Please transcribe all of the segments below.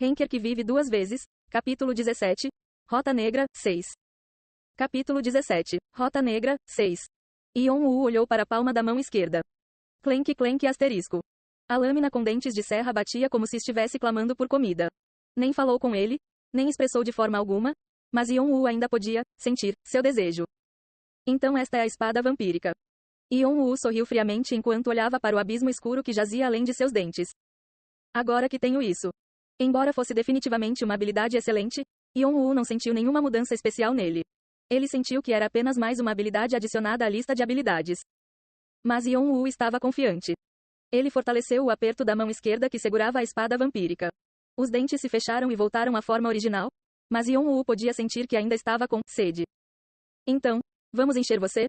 Henker que vive duas vezes. Capítulo 17. Rota Negra, 6. Capítulo 17. Rota Negra, 6. Yon-Woo olhou para a palma da mão esquerda. Clenque clenque asterisco. A lâmina com dentes de serra batia como se estivesse clamando por comida. Nem falou com ele, nem expressou de forma alguma, mas Yon-Woo ainda podia sentir seu desejo. Então esta é a espada vampírica. Yon-Woo sorriu friamente enquanto olhava para o abismo escuro que jazia além de seus dentes. Agora que tenho isso. Embora fosse definitivamente uma habilidade excelente, Yon-Woo não sentiu nenhuma mudança especial nele. Ele sentiu que era apenas mais uma habilidade adicionada à lista de habilidades. Mas Yon-Woo estava confiante. Ele fortaleceu o aperto da mão esquerda que segurava a espada vampírica. Os dentes se fecharam e voltaram à forma original, mas Yon-Woo podia sentir que ainda estava com sede. Então, vamos encher você?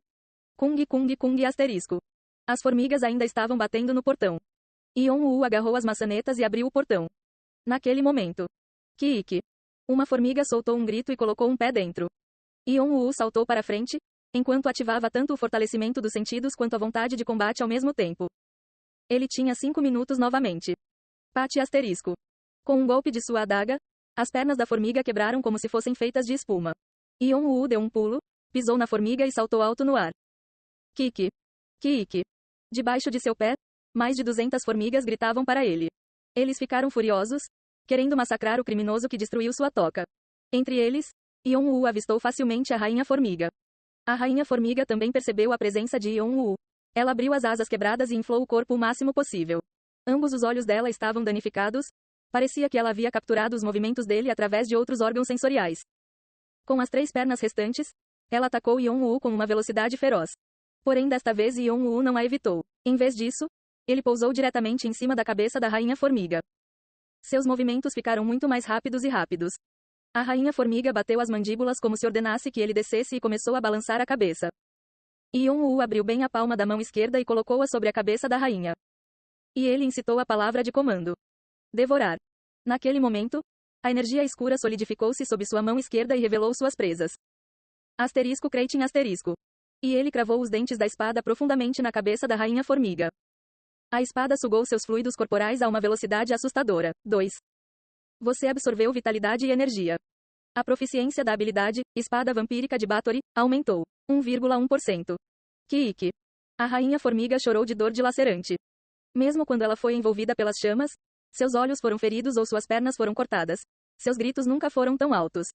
Kung kung kung asterisco. As formigas ainda estavam batendo no portão. Yon-Woo agarrou as maçanetas e abriu o portão. Naquele momento. Kiik. Uma formiga soltou um grito e colocou um pé dentro. Yon-Woo saltou para frente, enquanto ativava tanto o fortalecimento dos sentidos quanto a vontade de combate ao mesmo tempo. Ele tinha 5 minutos novamente. Pate asterisco. Com um golpe de sua adaga, as pernas da formiga quebraram como se fossem feitas de espuma. Yon-Woo deu um pulo, pisou na formiga e saltou alto no ar. Kiik. Kiik. Debaixo de seu pé, mais de 200 formigas gritavam para ele. Eles ficaram furiosos, querendo massacrar o criminoso que destruiu sua toca. Entre eles, Yon-Woo avistou facilmente a Rainha Formiga. A Rainha Formiga também percebeu a presença de Yon-Woo. Ela abriu as asas quebradas e inflou o corpo o máximo possível. Ambos os olhos dela estavam danificados. Parecia que ela havia capturado os movimentos dele através de outros órgãos sensoriais. Com as 3 pernas restantes, ela atacou Yon-Woo com uma velocidade feroz. Porém desta vez Yon-Woo não a evitou. Em vez disso, ele pousou diretamente em cima da cabeça da Rainha Formiga. Seus movimentos ficaram muito mais rápidos e rápidos. A Rainha Formiga bateu as mandíbulas como se ordenasse que ele descesse e começou a balançar a cabeça. Yon-Woo abriu bem a palma da mão esquerda e colocou-a sobre a cabeça da rainha. E ele incitou a palavra de comando. Devorar. Naquele momento, a energia escura solidificou-se sob sua mão esquerda e revelou suas presas. Asterisco Kreitin asterisco. E ele cravou os dentes da espada profundamente na cabeça da Rainha Formiga. A espada sugou seus fluidos corporais a uma velocidade assustadora. 2. Você absorveu vitalidade e energia. A proficiência da habilidade, Espada Vampírica de Bathory, aumentou. 1,1%. Kiik. A Rainha Formiga chorou de dor dilacerante. Mesmo quando ela foi envolvida pelas chamas, seus olhos foram feridos ou suas pernas foram cortadas. Seus gritos nunca foram tão altos.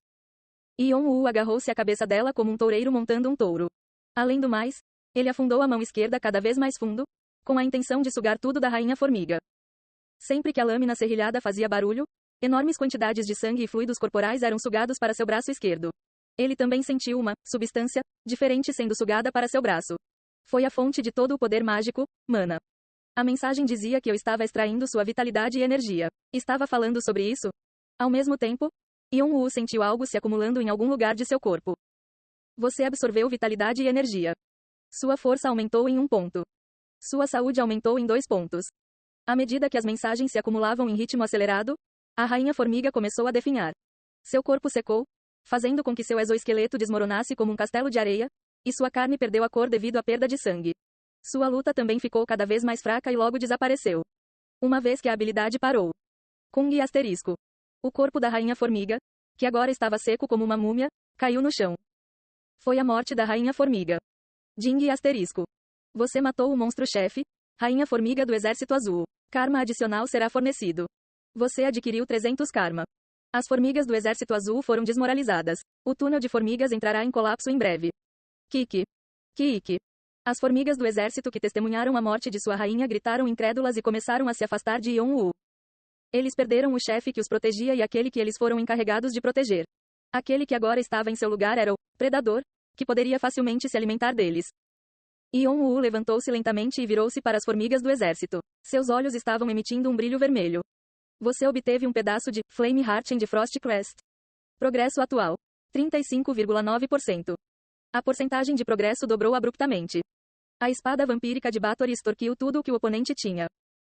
Yon-Woo agarrou-se à cabeça dela como um toureiro montando um touro. Além do mais, ele afundou a mão esquerda cada vez mais fundo, com a intenção de sugar tudo da Rainha Formiga. Sempre que a lâmina serrilhada fazia barulho, enormes quantidades de sangue e fluidos corporais eram sugados para seu braço esquerdo. Ele também sentiu uma substância diferente sendo sugada para seu braço. Foi a fonte de todo o poder mágico, mana. A mensagem dizia que eu estava extraindo sua vitalidade e energia. Estava falando sobre isso? Ao mesmo tempo, Yon-Woo sentiu algo se acumulando em algum lugar de seu corpo. Você absorveu vitalidade e energia. Sua força aumentou em 1 ponto. Sua saúde aumentou em 2 pontos. À medida que as mensagens se acumulavam em ritmo acelerado, a Rainha Formiga começou a definhar. Seu corpo secou, fazendo com que seu exoesqueleto desmoronasse como um castelo de areia, e sua carne perdeu a cor devido à perda de sangue. Sua luta também ficou cada vez mais fraca e logo desapareceu. Uma vez que a habilidade parou. Kung asterisco. O corpo da Rainha Formiga, que agora estava seco como uma múmia, caiu no chão. Foi a morte da Rainha Formiga. Jing asterisco. Você matou o monstro-chefe, Rainha Formiga do Exército Azul. Karma adicional será fornecido. Você adquiriu 300 karma. As formigas do Exército Azul foram desmoralizadas. O túnel de formigas entrará em colapso em breve. Kiik. Kiik. As formigas do exército que testemunharam a morte de sua rainha gritaram incrédulas e começaram a se afastar de Yon-Woo. Eles perderam o chefe que os protegia e aquele que eles foram encarregados de proteger. Aquele que agora estava em seu lugar era o predador, que poderia facilmente se alimentar deles. Yon-Woo levantou-se lentamente e virou-se para as formigas do exército. Seus olhos estavam emitindo um brilho vermelho. Você obteve um pedaço de Flame Heart de Frost Crest. Progresso atual: 35,9%. A porcentagem de progresso dobrou abruptamente. A espada vampírica de Bathory extorquiu tudo o que o oponente tinha.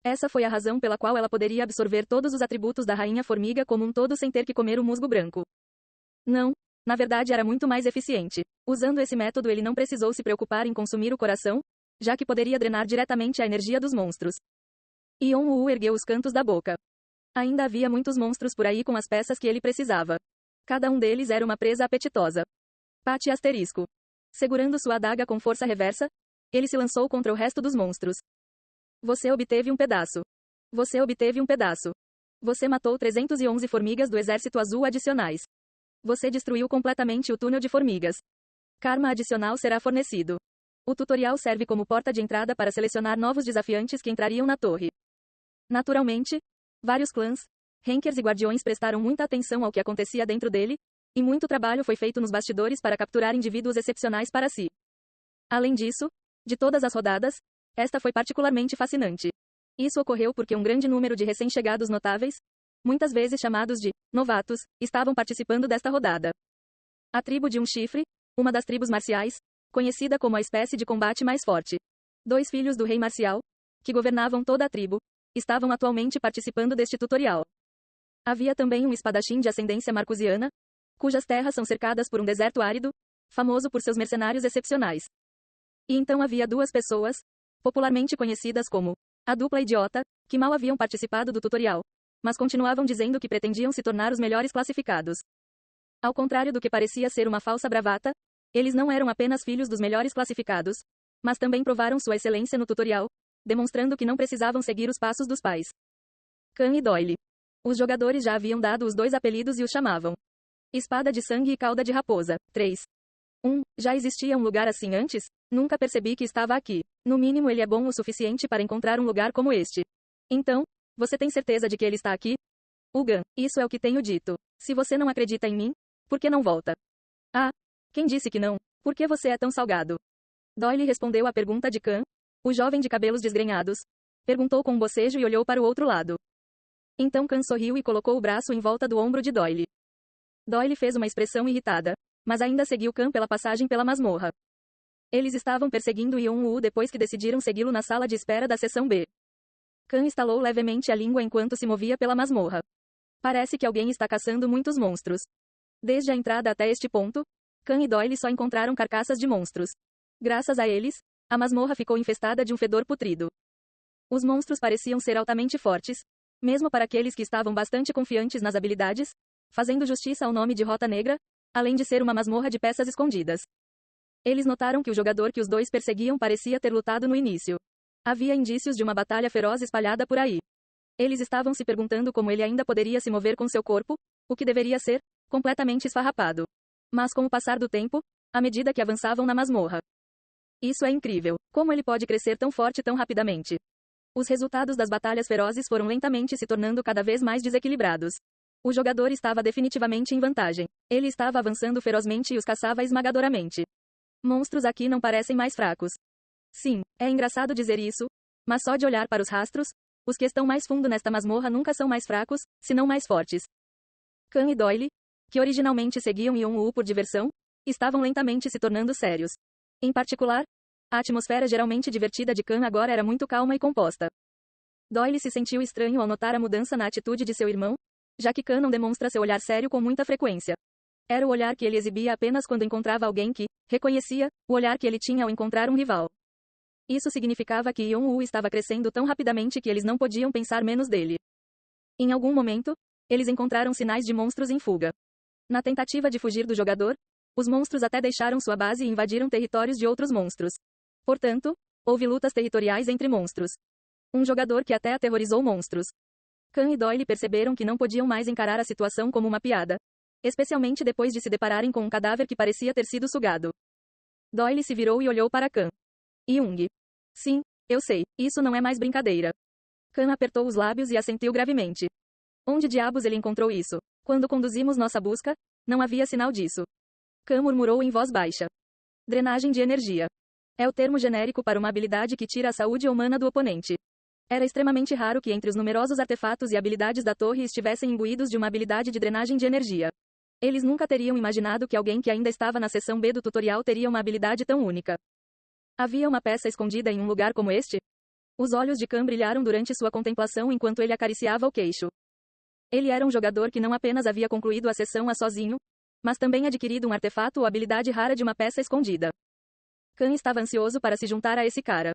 Essa foi a razão pela qual ela poderia absorver todos os atributos da Rainha Formiga como um todo sem ter que comer o musgo branco. Não, na verdade era muito mais eficiente. Usando esse método ele não precisou se preocupar em consumir o coração, já que poderia drenar diretamente a energia dos monstros. Yon-Woo ergueu os cantos da boca. Ainda havia muitos monstros por aí com as peças que ele precisava. Cada um deles era uma presa apetitosa. Pate asterisco. Segurando sua adaga com força reversa, ele se lançou contra o resto dos monstros. Você obteve um pedaço. Você obteve um pedaço. Você matou 311 formigas do Exército Azul adicionais. Você destruiu completamente o túnel de formigas. Karma adicional será fornecido. O tutorial serve como porta de entrada para selecionar novos desafiantes que entrariam na torre. Naturalmente, vários clãs, rankers e guardiões prestaram muita atenção ao que acontecia dentro dele, e muito trabalho foi feito nos bastidores para capturar indivíduos excepcionais para si. Além disso, de todas as rodadas, esta foi particularmente fascinante. Isso ocorreu porque um grande número de recém-chegados notáveis, muitas vezes chamados de novatos, estavam participando desta rodada. A tribo de um chifre, uma das tribos marciais, conhecida como a espécie de combate mais forte. 2 filhos do rei marcial, que governavam toda a tribo, estavam atualmente participando deste tutorial. Havia também um espadachim de ascendência marcusiana, cujas terras são cercadas por um deserto árido, famoso por seus mercenários excepcionais. E então havia 2 pessoas, popularmente conhecidas como a dupla idiota, que mal haviam participado do tutorial, mas continuavam dizendo que pretendiam se tornar os melhores classificados. Ao contrário do que parecia ser uma falsa bravata, eles não eram apenas filhos dos melhores classificados, mas também provaram sua excelência no tutorial, demonstrando que não precisavam seguir os passos dos pais. Khan e Doyle. Os jogadores já haviam dado os 2 apelidos e os chamavam Espada de Sangue e Cauda de Raposa. 3. Já existia um lugar assim antes? Nunca percebi que estava aqui. No mínimo ele é bom o suficiente para encontrar um lugar como este. Então, você tem certeza de que ele está aqui? Ugan, isso é o que tenho dito. Se você não acredita em mim, por que não volta? Ah, quem disse que não? Por que você é tão salgado? Doyle respondeu à pergunta de Khan, o jovem de cabelos desgrenhados. Perguntou com um bocejo e olhou para o outro lado. Então Khan sorriu e colocou o braço em volta do ombro de Doyle. Doyle fez uma expressão irritada, mas ainda seguiu Khan pela passagem pela masmorra. Eles estavam perseguindo Yon-Woo depois que decidiram segui-lo na sala de espera da seção B. Khan estalou levemente a língua enquanto se movia pela masmorra. Parece que alguém está caçando muitos monstros. Desde a entrada até este ponto, Khan e Doyle só encontraram carcaças de monstros. Graças a eles, a masmorra ficou infestada de um fedor putrido. Os monstros pareciam ser altamente fortes, mesmo para aqueles que estavam bastante confiantes nas habilidades, fazendo justiça ao nome de Rota Negra, além de ser uma masmorra de peças escondidas. Eles notaram que o jogador que os 2 perseguiam parecia ter lutado no início. Havia indícios de uma batalha feroz espalhada por aí. Eles estavam se perguntando como ele ainda poderia se mover com seu corpo, o que deveria ser completamente esfarrapado. Mas com o passar do tempo, à medida que avançavam na masmorra. Isso é incrível. Como ele pode crescer tão forte tão rapidamente? Os resultados das batalhas ferozes foram lentamente se tornando cada vez mais desequilibrados. O jogador estava definitivamente em vantagem. Ele estava avançando ferozmente e os caçava esmagadoramente. Monstros aqui não parecem mais fracos. Sim, é engraçado dizer isso, mas só de olhar para os rastros, os que estão mais fundo nesta masmorra nunca são mais fracos, senão mais fortes. Khan e Doyle, que originalmente seguiam Yon-Woo por diversão, estavam lentamente se tornando sérios. Em particular, a atmosfera geralmente divertida de Khan agora era muito calma e composta. Doyle se sentiu estranho ao notar a mudança na atitude de seu irmão, já que Khan não demonstra seu olhar sério com muita frequência. Era o olhar que ele exibia apenas quando encontrava alguém que reconhecia, o olhar que ele tinha ao encontrar um rival. Isso significava que Yon-Woo estava crescendo tão rapidamente que eles não podiam pensar menos dele. Em algum momento, eles encontraram sinais de monstros em fuga. Na tentativa de fugir do jogador, os monstros até deixaram sua base e invadiram territórios de outros monstros. Portanto, houve lutas territoriais entre monstros. Um jogador que até aterrorizou monstros. Khan e Doyle perceberam que não podiam mais encarar a situação como uma piada. Especialmente depois de se depararem com um cadáver que parecia ter sido sugado. Doyle se virou e olhou para Khan. Young. Sim, eu sei, isso não é mais brincadeira. Khan apertou os lábios e assentiu gravemente. Onde diabos ele encontrou isso? Quando conduzimos nossa busca, não havia sinal disso. Khan murmurou em voz baixa. Drenagem de energia. É o termo genérico para uma habilidade que tira a saúde humana do oponente. Era extremamente raro que entre os numerosos artefatos e habilidades da torre estivessem imbuídos de uma habilidade de drenagem de energia. Eles nunca teriam imaginado que alguém que ainda estava na seção B do tutorial teria uma habilidade tão única. Havia uma peça escondida em um lugar como este? Os olhos de Khan brilharam durante sua contemplação enquanto ele acariciava o queixo. Ele era um jogador que não apenas havia concluído a sessão sozinho, mas também adquirido um artefato ou habilidade rara de uma peça escondida. Khan estava ansioso para se juntar a esse cara.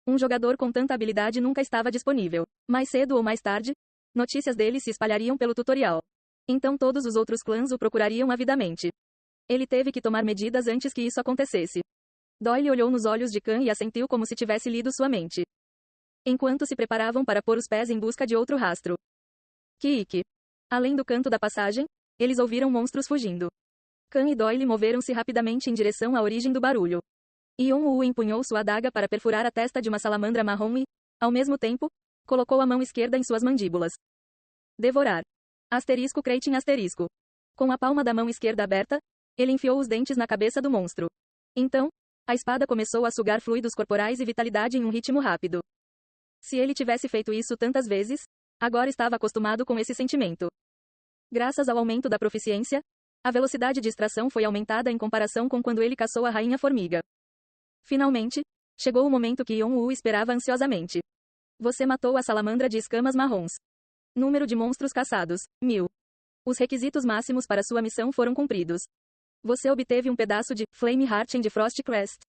Um jogador com tanta habilidade nunca estava disponível. Mais cedo ou mais tarde, Notícias dele se espalhariam pelo tutorial. Então todos os outros clãs o procurariam avidamente. Ele teve que tomar medidas antes que isso acontecesse. Doyle olhou nos olhos de Khan e assentiu como se tivesse lido sua mente. Enquanto se preparavam para pôr os pés em busca de outro rastro. Kiik. Além do canto da passagem, eles ouviram monstros fugindo. Khan e Doyle moveram-se rapidamente em direção à origem do barulho. Yon-Woo empunhou sua adaga para perfurar a testa de uma salamandra marrom e, ao mesmo tempo, colocou a mão esquerda em suas mandíbulas. Devorar. Asterisco Kratin asterisco. Com a palma da mão esquerda aberta, ele enfiou os dentes na cabeça do monstro. Então, a espada começou a sugar fluidos corporais e vitalidade em um ritmo rápido. Se ele tivesse feito isso tantas vezes, agora estava acostumado com esse sentimento. Graças ao aumento da proficiência, a velocidade de extração foi aumentada em comparação com quando ele caçou a rainha formiga. Finalmente, chegou o momento que Yon-Woo esperava ansiosamente. Você matou a salamandra de escamas marrons. Número de monstros caçados, 1000. Os requisitos máximos para sua missão foram cumpridos. Você obteve um pedaço de Flame Heart and Frost Crest.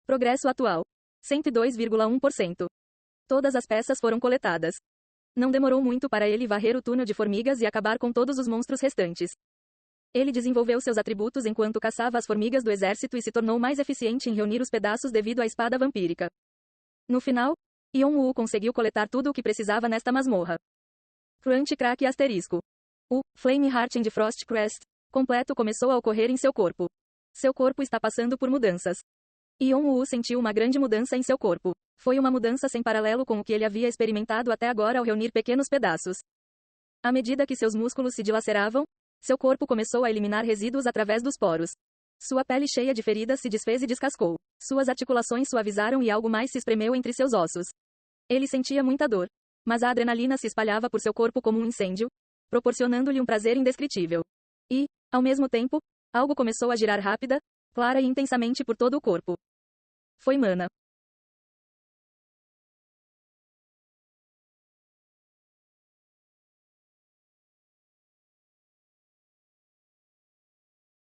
Progresso atual, 102,1%. Todas as peças foram coletadas. Não demorou muito para ele varrer o túnel de formigas e acabar com todos os monstros restantes. Ele desenvolveu seus atributos enquanto caçava as formigas do exército e se tornou mais eficiente em reunir os pedaços devido à espada vampírica. No final, Yon-Woo conseguiu coletar tudo o que precisava nesta masmorra. Crunch Crack asterisco. O Flame Heart and Frost Crest completo começou a ocorrer em seu corpo. Seu corpo está passando por mudanças. Yon-Woo sentiu uma grande mudança em seu corpo. Foi uma mudança sem paralelo com o que ele havia experimentado até agora ao reunir pequenos pedaços. À medida que seus músculos se dilaceravam, seu corpo começou a eliminar resíduos através dos poros. Sua pele cheia de feridas se desfez e descascou. Suas articulações suavizaram e algo mais se espremeu entre seus ossos. Ele sentia muita dor, mas a adrenalina se espalhava por seu corpo como um incêndio, proporcionando-lhe um prazer indescritível. E, ao mesmo tempo, algo começou a girar rápida, clara e intensamente por todo o corpo. Foi mana.